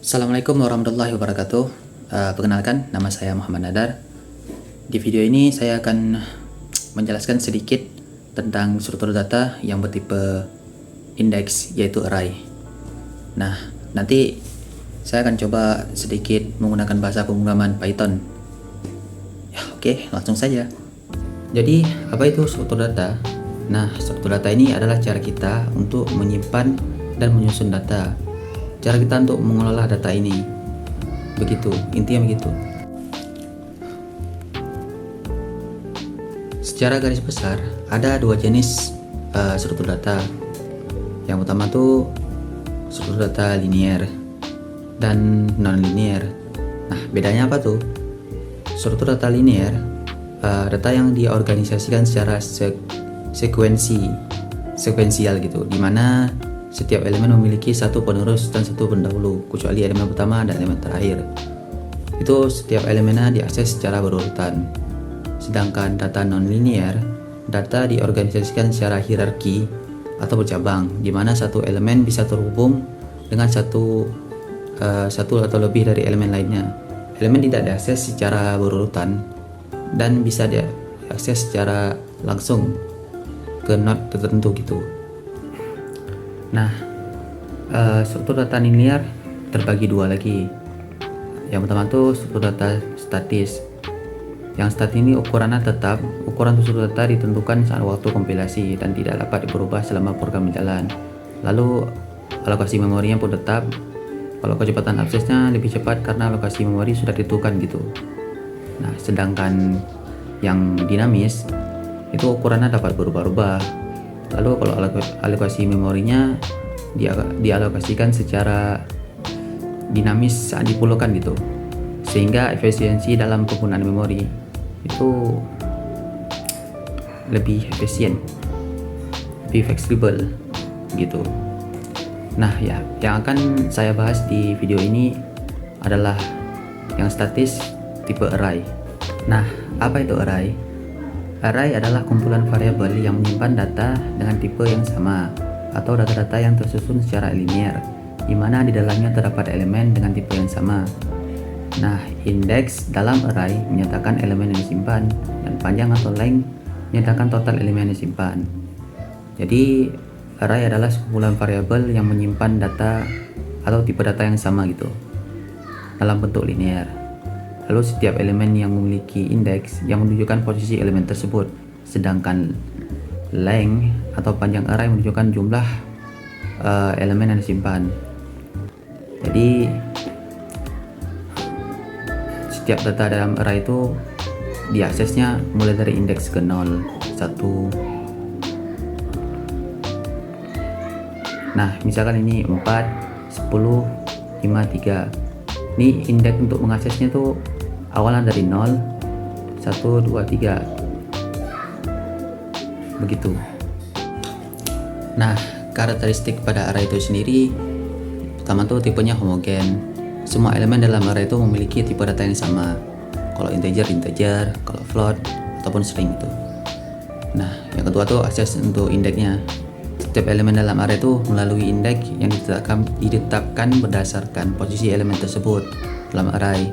Assalamualaikum warahmatullahi wabarakatuh. Perkenalkan, nama saya Muhammad Nadar. Di video ini saya akan menjelaskan sedikit tentang struktur data yang bertipe indeks, yaitu array. Nah, nanti saya akan coba sedikit menggunakan bahasa pemrograman Python. Ya, oke, langsung saja. Jadi, apa itu struktur data? Nah, struktur data ini adalah cara kita untuk menyimpan dan menyusun data. Cara kita untuk mengelola data ini. Begitu, intinya begitu. Secara garis besar, ada dua jenis struktur data. Yang pertama tuh struktur data linear dan non-linear. Nah, bedanya apa tuh? Struktur data linear, data yang diorganisasikan secara sekuensial gitu, dimana setiap elemen memiliki satu penerus dan satu pendahulu, kecuali elemen pertama dan elemen terakhir. Itu setiap elemennya diakses secara berurutan. Sedangkan data non-linear, data diorganisasikan secara hierarki atau bercabang, di mana satu elemen bisa terhubung dengan satu atau lebih dari elemen lainnya. Elemen tidak diakses secara berurutan dan bisa diakses secara langsung ke node tertentu gitu. Nah, struktur data linear terbagi dua lagi. Yang pertama tuh struktur data statis. Yang statis ini ukurannya tetap. Ukuran struktur data ditentukan saat waktu kompilasi dan tidak dapat berubah selama program berjalan. Lalu alokasi memorinya pun tetap. Kalau kecepatan aksesnya lebih cepat karena alokasi memori sudah ditentukan gitu. Nah, sedangkan yang dinamis itu ukurannya dapat berubah-ubah. Lalu kalau alokasi memorinya dialokasikan secara dinamis saat diperlukan gitu, sehingga efisiensi dalam penggunaan memori itu lebih efisien, lebih fleksibel gitu. Nah ya, yang akan saya bahas di video ini adalah yang statis tipe array. Nah, apa itu array? Array adalah kumpulan variabel yang menyimpan data dengan tipe yang sama atau data-data yang tersusun secara linear, di mana di dalamnya terdapat elemen dengan tipe yang sama. Nah, indeks dalam array menyatakan elemen yang disimpan, dan panjang atau length menyatakan total elemen yang disimpan. Jadi, array adalah kumpulan variabel yang menyimpan data atau tipe data yang sama gitu, dalam bentuk linear. Lalu setiap elemen yang memiliki indeks yang menunjukkan posisi elemen tersebut, sedangkan length atau panjang array menunjukkan jumlah elemen yang disimpan. Jadi setiap data dalam array itu diaksesnya mulai dari indeks ke 0, 1. Nah, misalkan ini 4, 10, 5, 3. Ini indeks untuk mengaksesnya tuh awalnya dari 0, 1, 2, 3 begitu. Nah, karakteristik pada array itu sendiri, pertama tuh tipenya homogen. Semua elemen dalam array itu memiliki tipe data yang sama. Kalau integer, kalau float ataupun string itu. Nah, yang kedua tuh akses untuk indeksnya. Setiap elemen dalam array itu melalui indeks yang ditetapkan berdasarkan posisi elemen tersebut dalam array.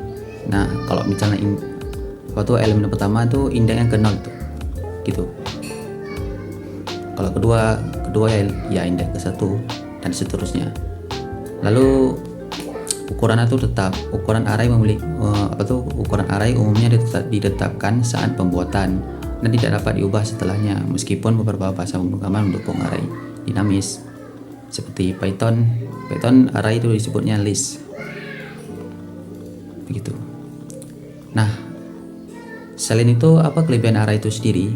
Nah, kalau misalnya elemen pertama itu indeksnya ke 0 tuh, gitu. Kalau kedua ya indeks ke 1 dan seterusnya. Lalu ukurannya tuh tetap. Ukuran array ukuran array umumnya ditetapkan saat pembuatan dan tidak dapat diubah setelahnya, meskipun beberapa bahasa pemrograman mendukung array dinamis seperti Python array itu disebutnya list begitu. Nah, selain itu apa kelebihan array itu sendiri?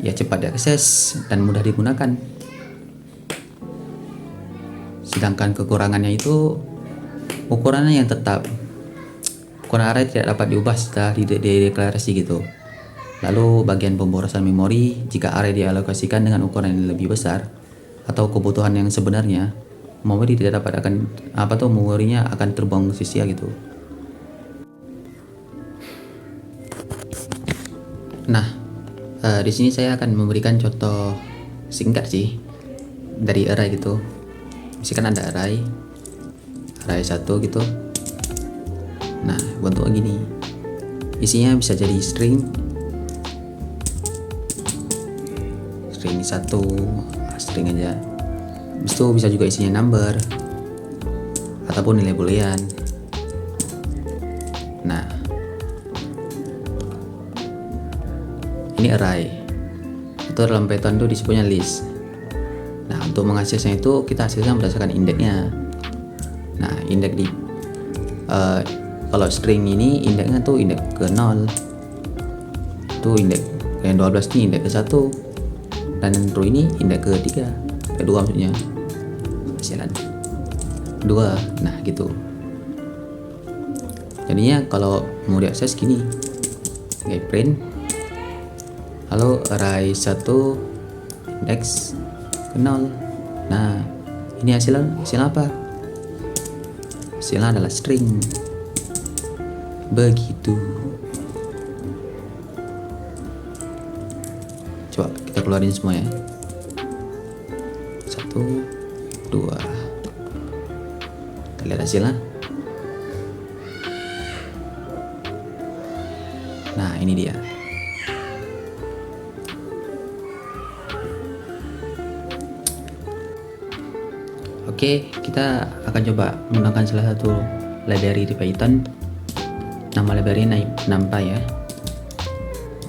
Ya, cepat diakses dan mudah digunakan. Sedangkan kekurangannya itu ukurannya yang tetap. Ukuran array tidak dapat diubah setelah dideklarasi gitu. Lalu bagian pemborosan memori, jika array dialokasikan dengan ukuran yang lebih besar atau kebutuhan yang sebenarnya, memori tidak dapat memorinya akan terbuang sia-sia gitu. Nah, di sini saya akan memberikan contoh singkat sih dari array gitu. Misalkan ada array array 1 gitu. Nah, bentuknya gini. Isinya bisa jadi string 1, string aja. Habis itu bisa juga isinya number ataupun nilai boolean. Nah, ini array. Itu dalam Python itu disebutnya list. Nah, untuk mengaksesnya itu kita aksesnya berdasarkan indeksnya. Nah, indeks di kalau string ini indeksnya tuh indeks ke 0. Tuh indeks yang 12 ini indeks ke 1. Dan row ini indeks ke 3. Ke 2 maksudnya. Hasilan 2. Nah, gitu. Jadinya kalau mau diakses gini. Kayak print halo array 1 indeks ke 0. Nah, ini hasil apa? Hasilnya adalah string. Begitu. Coba kita keluarin semua ya. 1, 2. Kita lihat hasilnya. Nah, ini dia. Oke, kita akan coba menggunakan salah satu library di Python. Nama library NumPy ya.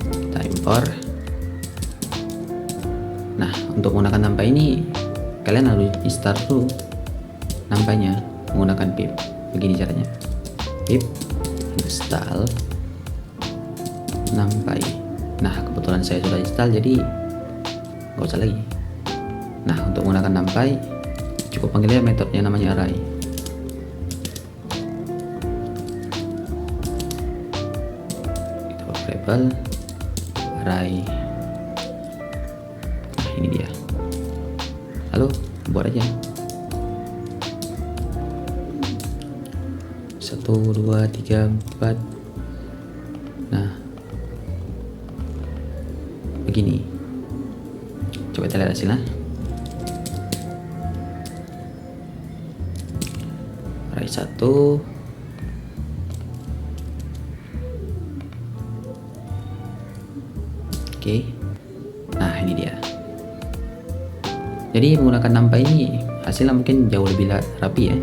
Kita import. Nah, untuk menggunakan NumPy ini kalian harus install dulu NumPy-nya menggunakan pip. Begini caranya. Pip install NumPy. Nah, kebetulan saya sudah install jadi nggak usah lagi. Nah, untuk menggunakan NumPy cukup panggilnya metodenya namanya array. Itu variable array. Nah, ini dia. Halo, buat aja. 1, 2, 3, 4. Nah, begini. Coba kita lihat hasilnya. Array 1. Oke. Nah, ini dia. Jadi menggunakan NumPy ini hasilnya mungkin jauh lebih rapi ya.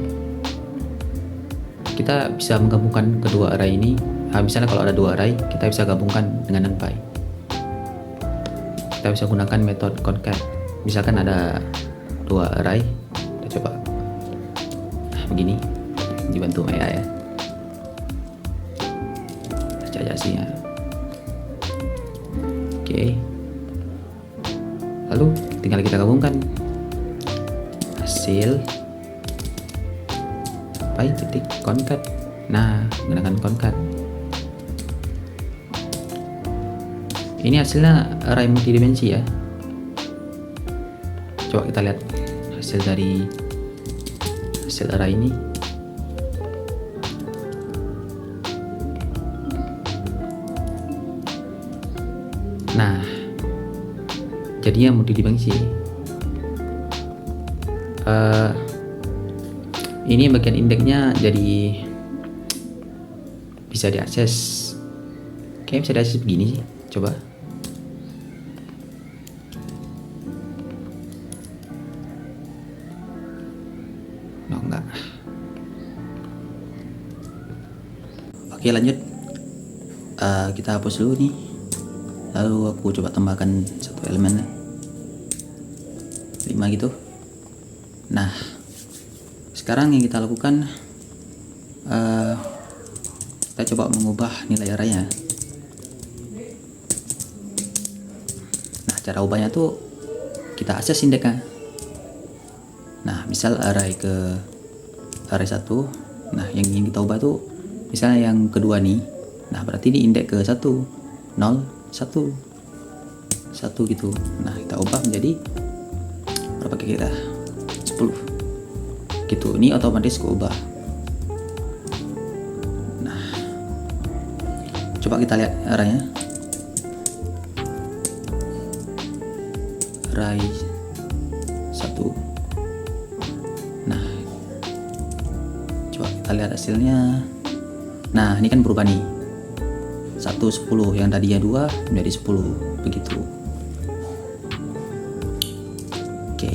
Kita bisa menggabungkan kedua array ini. Misalnya kalau ada 2 array, kita bisa gabungkan dengan NumPy. Kita bisa gunakan metode concat. Misalkan ada 2 array, kita coba. Nah, begini. Dibantu Maya ya. Baca jasnya. Oke. Lalu tinggal kita gabungkan hasil titik concat. Nah, menggunakan concat. Ini hasilnya array multidimensi ya. Coba kita lihat hasil dari hasil array ini. Nah, jadinya multidimensi. Ini bagian indeksnya jadi bisa diakses. Kayaknya bisa diakses begini sih. Coba. No, enggak. Oke, lanjut. Kita hapus dulu nih. Lalu aku coba tambahkan satu elemen 5 gitu. Nah, sekarang yang kita lakukan kita coba mengubah nilai arraynya. Nah, cara ubahnya tuh kita akses indeksnya. Nah, misal array 1. Nah, yang ingin kita ubah tuh misalnya yang kedua nih. Nah, berarti di indeks ke 1 0 1 gitu. Nah, kita ubah menjadi berapa kira-kira? 10 gitu. Ini otomatis keubah. Nah, coba kita lihat arraynya. Array 1. Nah, Coba kita lihat hasilnya. Nah, ini kan berubah nih. 1, 10, yang tadinya 2 menjadi 10, begitu. Oke.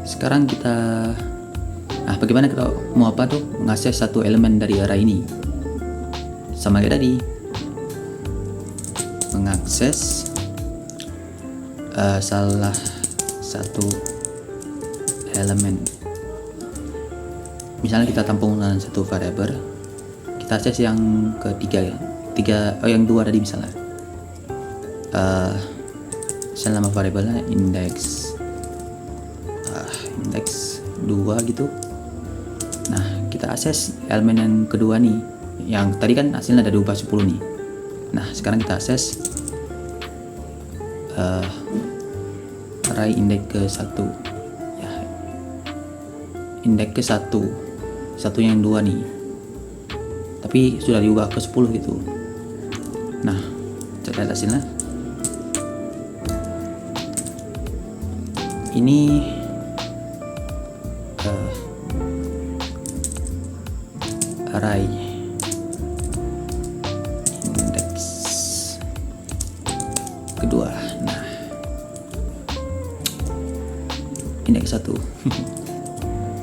Sekarang kita bagaimana kalau mau apa tuh mengakses satu elemen dari array ini? Sama kayak tadi, mengakses salah satu elemen. Misalnya kita tampung dengan satu variabel, kita akses yang yang 2 tadi misalnya. Misalnya nama variabelnya index 2 gitu. Nah, kita akses elemen yang kedua nih. Yang tadi kan hasilnya ada diubah 10 nih. Nah, sekarang kita akses array index ke 1 ya, index ke 1 yang 2 nih, tapi sudah diubah ke 10 gitu. Nah, kita lihat hasilnya. Ini array index kedua. Nah, index 1.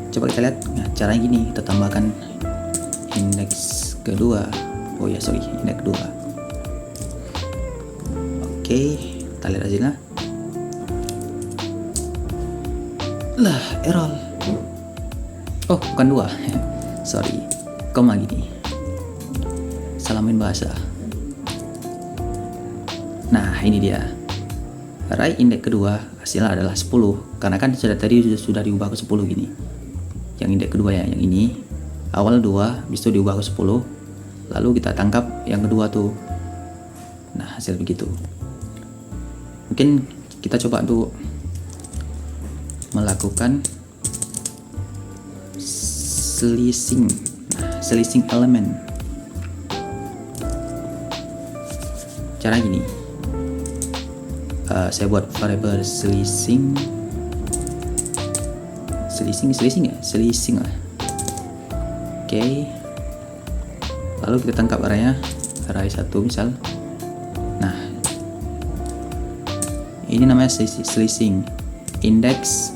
Coba kita lihat. Nah, caranya gini, kita tambahkan index kedua. Index kedua. Oke, kita lihat hasilnya. Lah, error. Oh, bukan 2. Sorry, koma gini. Salamin bahasa. Nah, ini dia. Array index kedua hasilnya adalah 10, karena kan sudah diubah ke 10 gini. Yang index kedua ya, yang ini awal 2 habis itu diubah ke 10, lalu kita tangkap yang kedua tuh. Nah, hasil begitu. Mungkin kita coba untuk melakukan slicing. Nah, slicing elemen. Cara gini. Saya buat variabel slicing lah. Oke. Lalu kita tangkap array 1 misal. Nah, ini namanya slicing. Index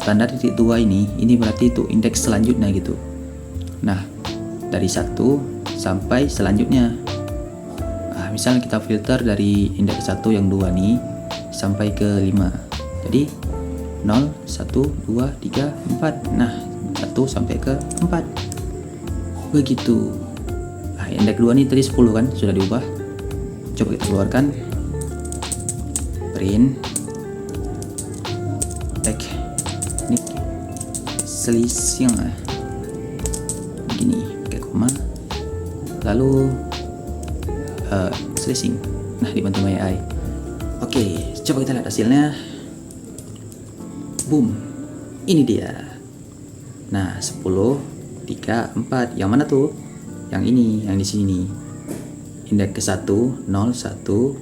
tanda titik 2 ini berarti itu indeks selanjutnya gitu. Nah, dari 1 sampai selanjutnya. Misalnya kita filter dari indeks 1 yang 2 nih sampai ke 5. Jadi 0, 1, 2, 3, 4. Nah, 1 sampai ke 4. Begitu. Nah, indeks 2 nih tadi 10 kan sudah diubah. Coba kita keluarkan. Print teknik slicing lah. Begini, pakai koma. Lalu slicing. Nah, dibantu AI. Oke, coba kita lihat hasilnya. Boom. Ini dia. Nah, 10, 3, 4. Yang mana tuh? Yang ini, yang di sini. Indeks ke 1, 0, 1,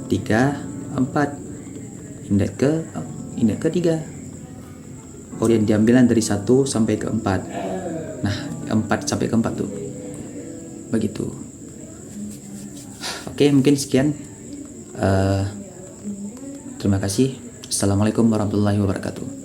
3, 4. Indeks ke 3. Oh, yang diambilan dari 1 sampai ke 4. Nah, 4 sampai ke 4 tuh. Begitu. Oke, mungkin sekian. Terima kasih. Assalamualaikum warahmatullahi wabarakatuh.